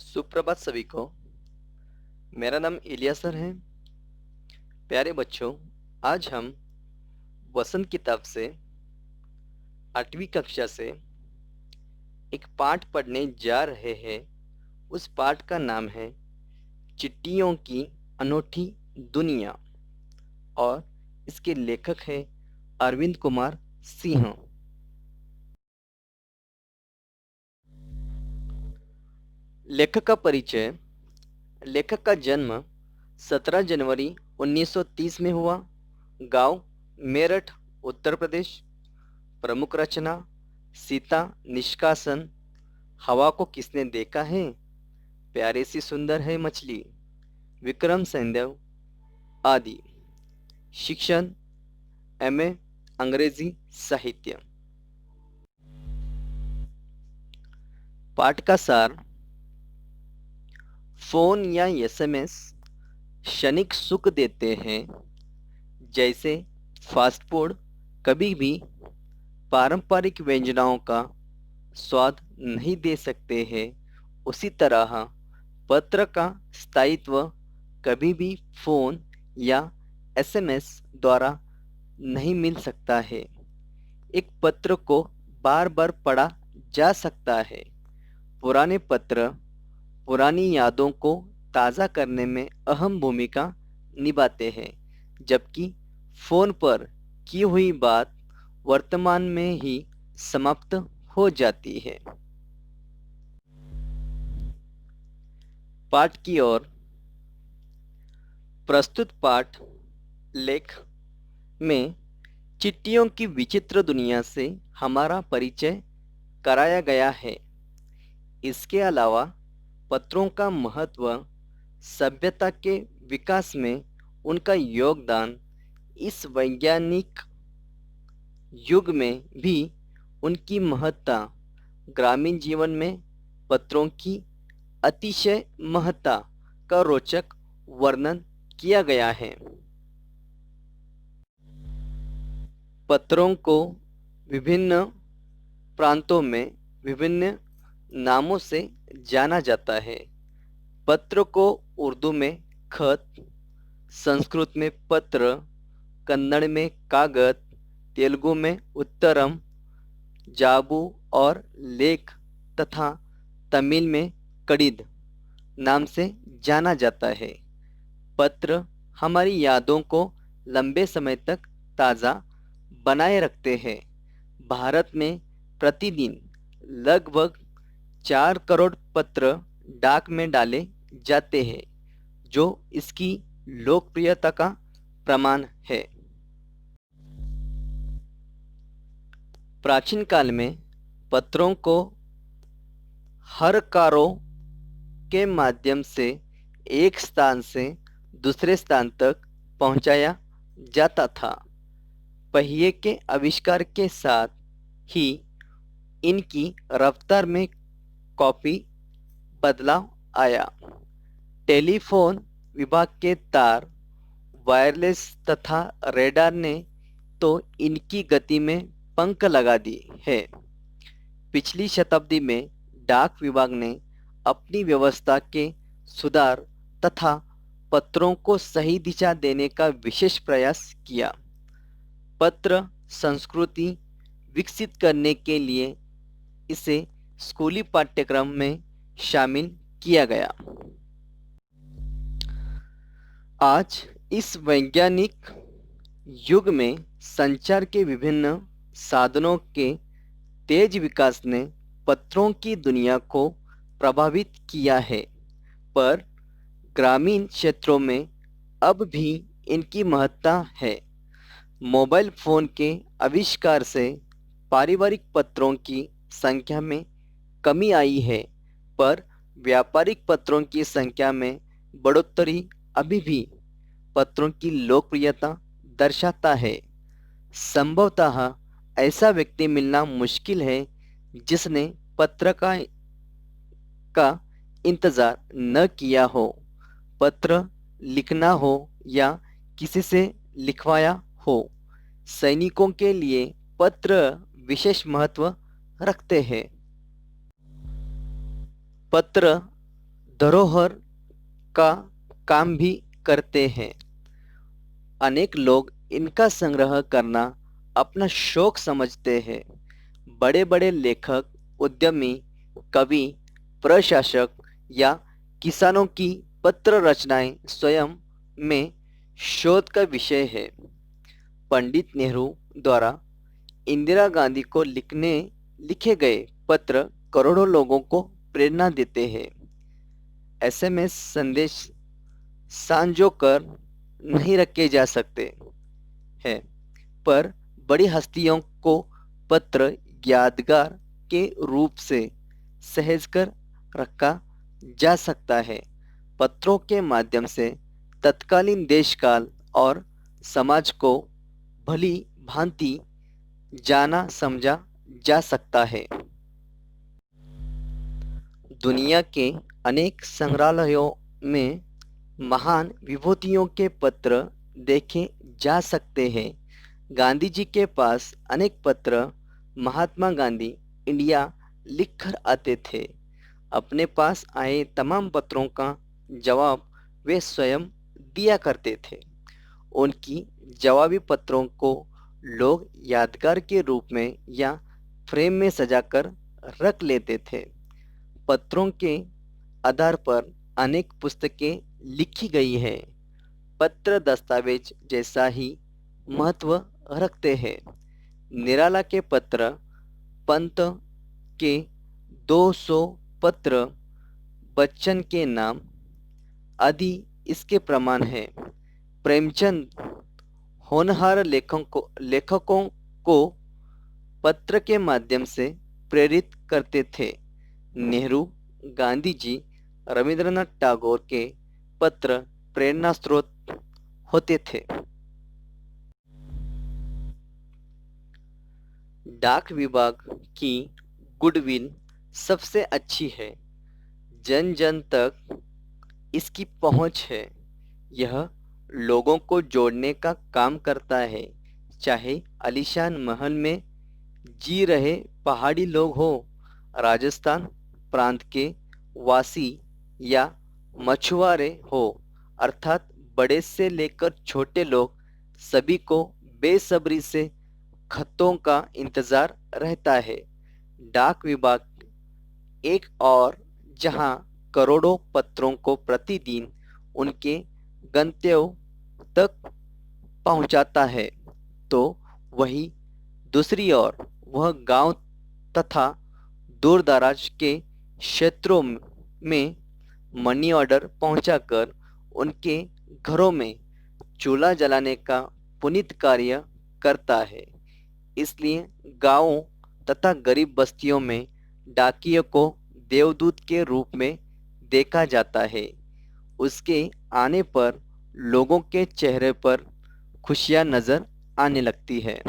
सुप्रभात सभी को। मेरा नाम इलिया सर है। प्यारे बच्चों, आज हम वसंत किताब से 8वीं कक्षा से एक पाठ पढ़ने जा रहे हैं। उस पाठ का नाम है चिट्ठियों की अनोखी दुनिया और इसके लेखक हैं अरविंद कुमार सिंह। लेखक का परिचय। लेखक का जन्म 17 जनवरी 1930 में हुआ। गांव मेरठ, उत्तर प्रदेश। प्रमुख रचना सीता निष्कासन, हवा को किसने देखा है, प्यारे सी सुंदर है मछली, विक्रम सैंधव आदि। शिक्षण एमए अंग्रेजी साहित्य। पाठ का सार। फोन या एसएमएस क्षणिक सुख देते हैं। जैसे फास्ट फूड कभी भी पारंपरिक व्यंजनों का स्वाद नहीं दे सकते हैं, उसी तरह पत्र का स्थायित्व कभी भी फोन या एसएमएस द्वारा नहीं मिल सकता है। एक पत्र को बार बार पढ़ा जा सकता है। पुराने पत्र पुरानी यादों को ताज़ा करने में अहम भूमिका निभाते हैं, जबकि फोन पर की हुई बात वर्तमान में ही समाप्त हो जाती है। पाठ की ओर। प्रस्तुत पाठ लेख में चिट्ठियों की विचित्र दुनिया से हमारा परिचय कराया गया है। इसके अलावा पत्रों का महत्व, सभ्यता के विकास में उनका योगदान, इस वैज्ञानिक युग में भी उनकी महत्ता, ग्रामीण जीवन में पत्रों की अतिशय महत्ता का रोचक वर्णन किया गया है। पत्रों को विभिन्न प्रांतों में विभिन्न नामों से जाना जाता है। पत्र को उर्दू में खत, संस्कृत में पत्र, कन्नड़ में कागज, तेलुगु में उत्तरम, जाबू और लेख तथा तमिल में कड़िद नाम से जाना जाता है। पत्र हमारी यादों को लंबे समय तक ताज़ा बनाए रखते हैं। भारत में प्रतिदिन लगभग 4 करोड़ पत्र डाक में डाले जाते हैं, जो इसकी लोकप्रियता का प्रमाण है। प्राचीन काल में पत्रों को हरकारों के माध्यम से एक स्थान से दूसरे स्थान तक पहुंचाया जाता था। पहिए के आविष्कार के साथ ही इनकी रफ्तार में काफी बदलाव आया। टेलीफोन विभाग के तार, वायरलेस तथा रेडार ने तो इनकी गति में पंख लगा दी है। पिछली शताब्दी में डाक विभाग ने अपनी व्यवस्था के सुधार तथा पत्रों को सही दिशा देने का विशेष प्रयास किया। पत्र संस्कृति विकसित करने के लिए इसे स्कूली पाठ्यक्रम में शामिल किया गया। आज इस वैज्ञानिक युग में संचार के विभिन्न साधनों के तेज विकास ने पत्रों की दुनिया को प्रभावित किया है, पर ग्रामीण क्षेत्रों में अब भी इनकी महत्ता है। मोबाइल फोन के आविष्कार से पारिवारिक पत्रों की संख्या में कमी आई है, पर व्यापारिक पत्रों की संख्या में बढ़ोतरी अभी भी पत्रों की लोकप्रियता दर्शाता है। संभवतः ऐसा व्यक्ति मिलना मुश्किल है जिसने पत्र का इंतज़ार न किया हो, पत्र लिखना हो या किसी से लिखवाया हो। सैनिकों के लिए पत्र विशेष महत्व रखते हैं। पत्र धरोहर का काम भी करते हैं। अनेक लोग इनका संग्रह करना अपना शौक समझते हैं। बड़े बड़े लेखक, उद्यमी, कवि, प्रशासक या किसानों की पत्र रचनाएं स्वयं में शोध का विषय है। पंडित नेहरू द्वारा इंदिरा गांधी को लिखे गए पत्र करोड़ों लोगों को प्रेरणा देते हैं। एसएमएस संदेश सांझो कर नहीं रखे जा सकते हैं, पर बड़ी हस्तियों को पत्र यादगार के रूप से सहेज कर रखा जा सकता है। पत्रों के माध्यम से तत्कालीन देश काल और समाज को भली भांति जाना समझा जा सकता है। दुनिया के अनेक संग्रहालयों में महान विभूतियों के पत्र देखे जा सकते हैं। गांधी जी के पास अनेक पत्र महात्मा गांधी इंडिया लिखकर आते थे। अपने पास आए तमाम पत्रों का जवाब वे स्वयं दिया करते थे। उनकी जवाबी पत्रों को लोग यादगार के रूप में या फ्रेम में सजाकर रख लेते थे। पत्रों के आधार पर अनेक पुस्तकें लिखी गई है। पत्र दस्तावेज जैसा ही महत्व रखते हैं। निराला के पत्र, पंत के 200 पत्र, बच्चन के नाम आदि इसके प्रमाण है। प्रेमचंद होनहार लेखकों को पत्र के माध्यम से प्रेरित करते थे। नेहरू, गांधी जी, रविंद्रनाथ टैगोर के पत्र प्रेरणा स्रोत होते थे। डाक विभाग की गुडविल सबसे अच्छी है। जन जन तक इसकी पहुंच है। यह लोगों को जोड़ने का काम करता है। चाहे आलीशान महल में जी रहे पहाड़ी लोग हो, राजस्थान प्रांत के वासी या मछुआरे हो, अर्थात बड़े से लेकर छोटे लोग, सभी को बेसब्री से खतों का इंतजार रहता है। डाक विभाग एक और जहां करोड़ों पत्रों को प्रतिदिन उनके गंतव्य तक पहुंचाता है, तो वही दूसरी ओर वह गांव तथा दूर दराज के क्षेत्रों में मनी ऑर्डर पहुंचाकर उनके घरों में चूल्हा जलाने का पुनीत कार्य करता है। इसलिए गांवों तथा गरीब बस्तियों में डाकियों को देवदूत के रूप में देखा जाता है। उसके आने पर लोगों के चेहरे पर खुशियां नजर आने लगती है।